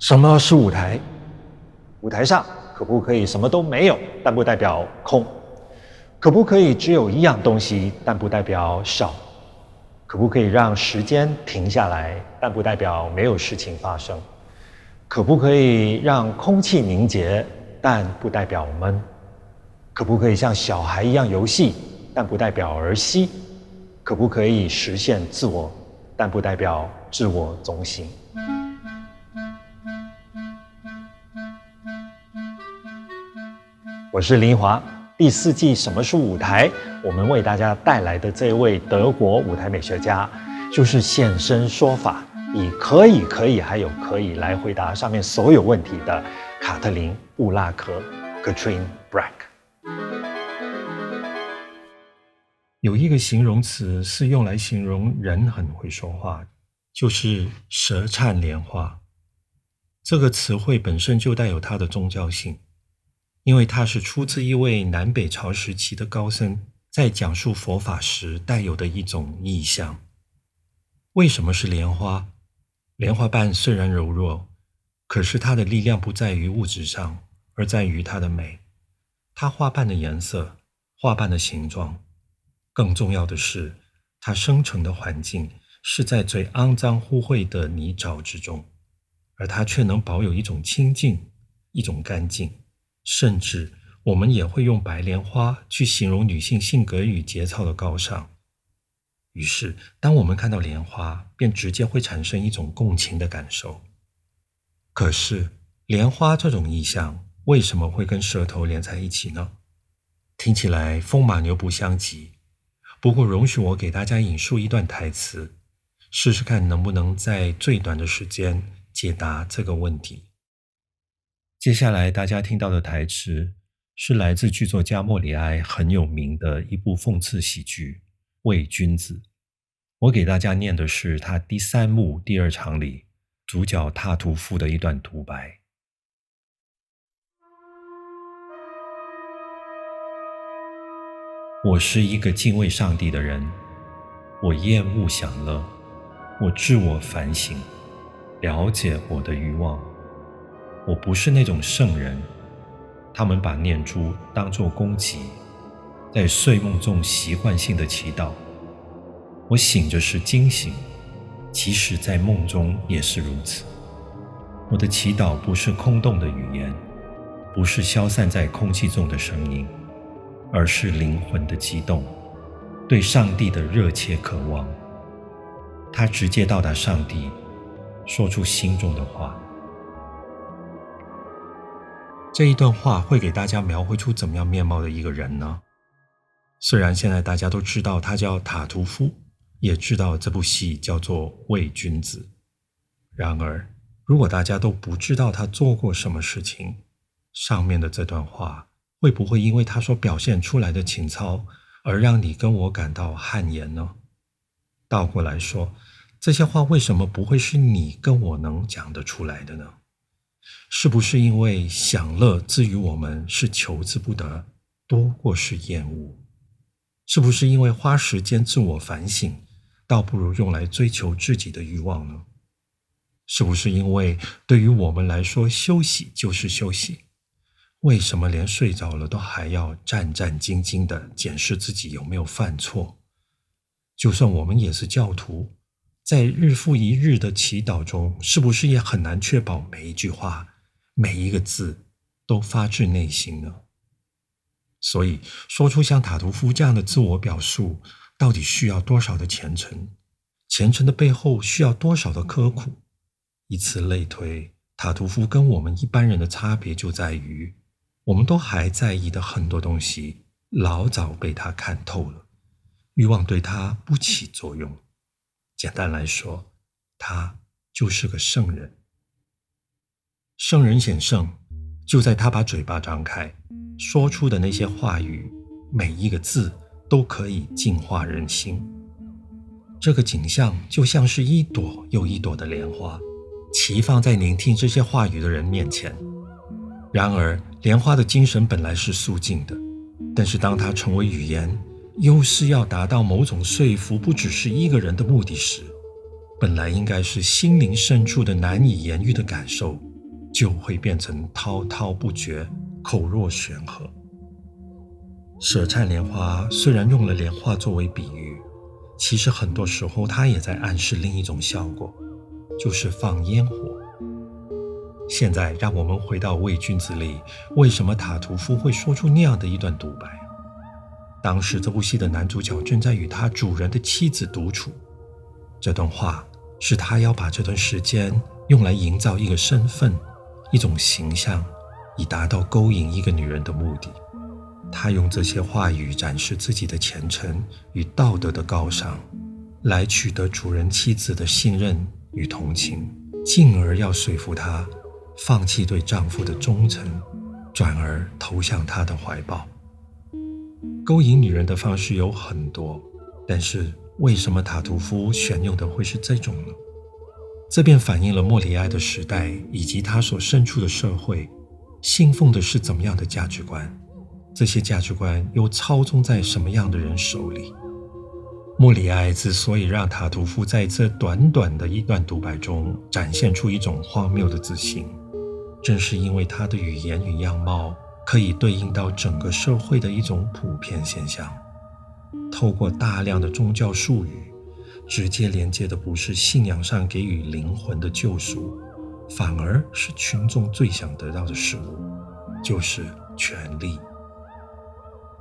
什么是舞台？舞台上可不可以什么都没有，但不代表空？可不可以只有一样东西，但不代表少？可不可以让时间停下来，但不代表没有事情发生？可不可以让空气凝结，但不代表闷？可不可以像小孩一样游戏，但不代表儿戏？可不可以实现自我，但不代表自我中心？我是林华，第4季什么是舞台？我们为大家带来的这位德国舞台美学家，就是现身说法，以可以还有可以来回答上面所有问题的卡特琳·布拉克 （Katrin Brack）。有一个形容词是用来形容人很会说话，就是舌灿莲花。这个词汇本身就带有它的宗教性，因为它是出自一位南北朝时期的高僧在讲述佛法时带有的一种意象。为什么是莲花？莲花瓣虽然柔弱，可是它的力量不在于物质上，而在于它的美。它花瓣的颜色，花瓣的形状，更重要的是，它生成的环境是在最肮脏污秽的泥沼之中，而它却能保有一种清净，一种干净。甚至我们也会用白莲花去形容女性性格与节操的高尚。于是当我们看到莲花，便直接会产生一种共情的感受。可是莲花这种意象为什么会跟舌头连在一起呢？听起来风马牛不相及，不过容许我给大家引述一段台词，试试看能不能在最短的时间解答这个问题。接下来大家听到的台词是来自剧作家莫里埃很有名的一部讽刺喜剧《伪君子》。我给大家念的是他第3幕第2场里主角塔图夫的一段独白。我是一个敬畏上帝的人，我厌恶享乐，我自我反省，了解我的欲望。我不是那种圣人，他们把念珠当作供给，在睡梦中习惯性的祈祷。我醒着时惊醒，即使在梦中也是如此。我的祈祷不是空洞的语言，不是消散在空气中的声音，而是灵魂的激动，对上帝的热切渴望。它直接到达上帝，说出心中的话。这一段话会给大家描绘出怎么样面貌的一个人呢？虽然现在大家都知道他叫塔图夫，也知道这部戏叫做《伪君子》，然而如果大家都不知道他做过什么事情，上面的这段话会不会因为他所表现出来的情操而让你跟我感到汗颜呢？倒过来说，这些话为什么不会是你跟我能讲得出来的呢？是不是因为享乐之于我们是求之不得，多过是厌恶？是不是因为花时间自我反省，倒不如用来追求自己的欲望呢？是不是因为对于我们来说，休息就是休息？为什么连睡着了都还要战战兢兢地检视自己有没有犯错？就算我们也是教徒，在日复一日的祈祷中，是不是也很难确保每一句话，每一个字都发自内心呢？所以说出像塔图夫这样的自我表述，到底需要多少的虔诚？虔诚的背后需要多少的刻苦？以此类推，塔图夫跟我们一般人的差别就在于，我们都还在意的很多东西，老早被他看透了，欲望对他不起作用。简单来说，他就是个圣人。圣人显圣，就在他把嘴巴张开，说出的那些话语，每一个字都可以净化人心。这个景象就像是一朵又一朵的莲花，齐放在聆听这些话语的人面前。然而，莲花的精神本来是肃静的，但是当它成为语言，又是要达到某种说服不只是一个人的目的时，本来应该是心灵深处的难以言喻的感受，就会变成滔滔不绝，口若悬河。舌灿莲花虽然用了莲花作为比喻，其实很多时候它也在暗示另一种效果，就是放烟火。现在让我们回到《伪君子》里，为什么塔图夫会说出那样的一段独白？当时这部戏的男主角正在与他主人的妻子独处，这段话是他要把这段时间用来营造一个身份，一种形象，以达到勾引一个女人的目的。他用这些话语展示自己的虔诚与道德的高尚，来取得主人妻子的信任与同情，进而要说服她放弃对丈夫的忠诚，转而投向他的怀抱。勾引女人的方式有很多，但是为什么塔图夫选用的会是这种呢？这便反映了莫里埃的时代以及他所身处的社会信奉的是怎么样的价值观，这些价值观又操纵在什么样的人手里。莫里埃之所以让塔图夫在这短短的一段独白中展现出一种荒谬的自信，正是因为他的语言与样貌可以对应到整个社会的一种普遍现象。透过大量的宗教术语，直接连接的不是信仰上给予灵魂的救赎，反而是群众最想得到的事物，就是权力。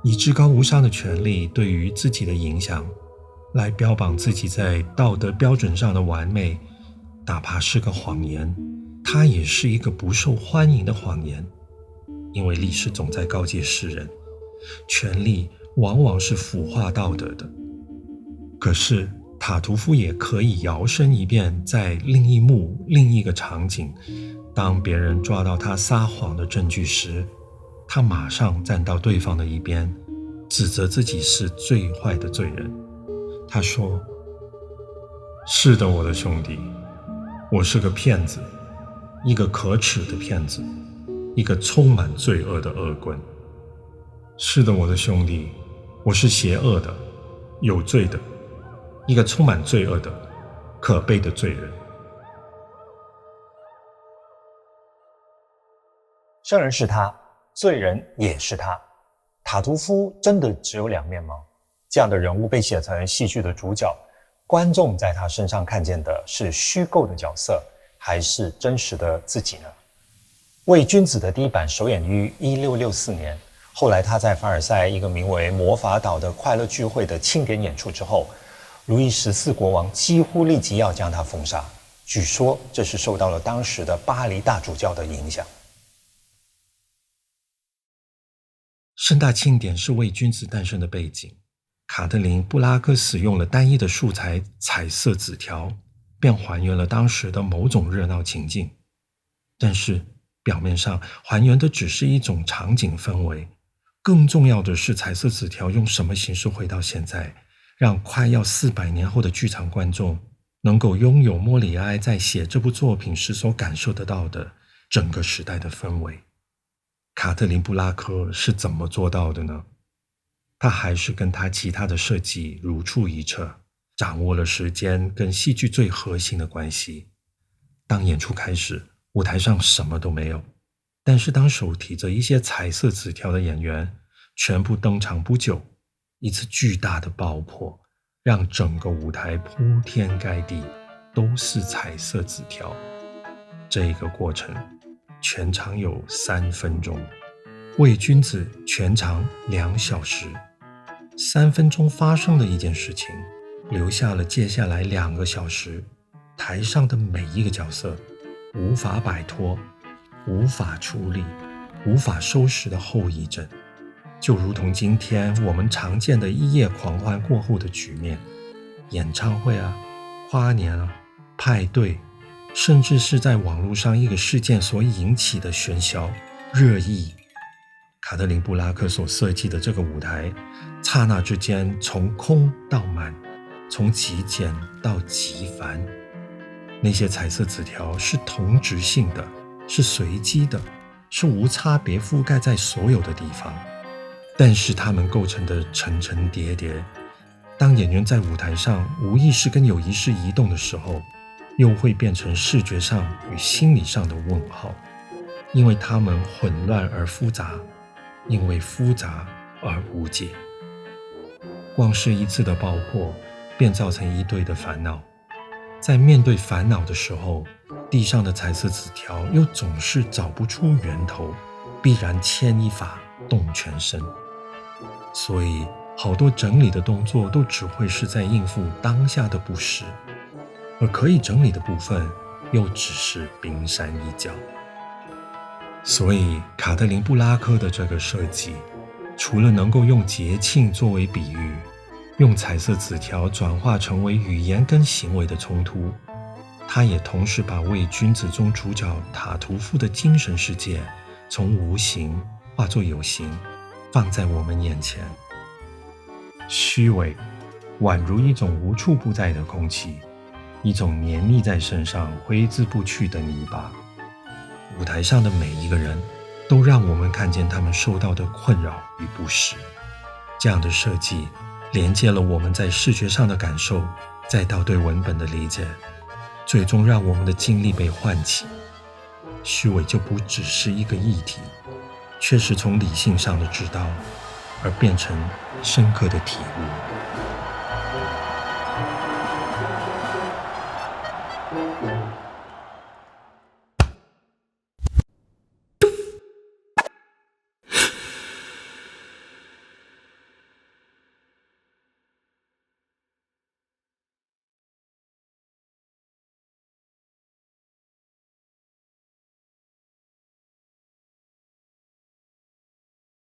以至高无上的权力对于自己的影响，来标榜自己在道德标准上的完美，哪怕是个谎言，它也是一个不受欢迎的谎言。因为历史总在告诫世人，权力往往是腐化道德的。可是塔图夫也可以摇身一变，在另一幕另一个场景，当别人抓到他撒谎的证据时，他马上站到对方的一边，指责自己是最坏的罪人。他说：是的，我的兄弟，我是个骗子，一个可耻的骗子，一个充满罪恶的恶棍。是的，我的兄弟，我是邪恶的，有罪的，一个充满罪恶的，可悲的罪人。圣人是他，罪人也是他。塔图夫真的只有两面吗？这样的人物被写成戏剧的主角，观众在他身上看见的是虚构的角色，还是真实的自己呢？伪君子的第一版首演于1664年，后来他在凡尔赛一个名为魔法岛的快乐聚会的庆典演出之后，路易14国王几乎立即要将他封杀，据说这是受到了当时的巴黎大主教的影响。盛大庆典是伪君子诞生的背景，卡特琳·布拉克使用了单一的素材彩色纸条，便还原了当时的某种热闹情境。但是表面上还原的只是一种场景氛围，更重要的是彩色纸条用什么形式回到现在，让快要400年后的剧场观众能够拥有莫里埃在写这部作品时所感受得到的整个时代的氛围。卡特琳·布拉克是怎么做到的呢？他还是跟他其他的设计如出一辙，掌握了时间跟戏剧最核心的关系。当演出开始，舞台上什么都没有，但是当手提着一些彩色纸条的演员全部登场不久，一次巨大的爆破让整个舞台铺天盖地都是彩色纸条。这个过程全长有3分钟，伪君子全长2小时。3分钟发生的一件事情，留下了接下来2个小时台上的每一个角色无法摆脱、无法处理、无法收拾的后遗症，就如同今天我们常见的一夜狂欢过后的局面，演唱会啊、跨年啊、派对，甚至是在网络上一个事件所引起的喧嚣、热议。卡特琳·布拉克所设计的这个舞台，刹那之间从空到满，从极简到极繁。那些彩色纸条是同质性的，是随机的，是无差别覆盖在所有的地方，但是它们构成的层层叠叠，当演员在舞台上无意识跟有意识移动的时候，又会变成视觉上与心理上的问号。因为它们混乱而复杂，因为复杂而无解。光是一次的爆破，便造成一堆的烦恼。在面对烦恼的时候，地上的彩色纸条又总是找不出源头，必然牵一发动全身。所以好多整理的动作都只会是在应付当下的不适，而可以整理的部分又只是冰山一角。所以卡特琳·布拉克的这个设计，除了能够用节庆作为比喻，用彩色纸条转化成为语言跟行为的冲突，他也同时把伪君子中主角塔图夫的精神世界从无形化作有形，放在我们眼前。虚伪宛如一种无处不在的空气，一种黏腻在身上挥之不去的泥巴。舞台上的每一个人都让我们看见他们受到的困扰与不适。这样的设计连接了我们在视觉上的感受，再到对文本的理解，最终让我们的精力被唤起。虚伪就不只是一个议题，却是从理性上的知道而变成深刻的体悟。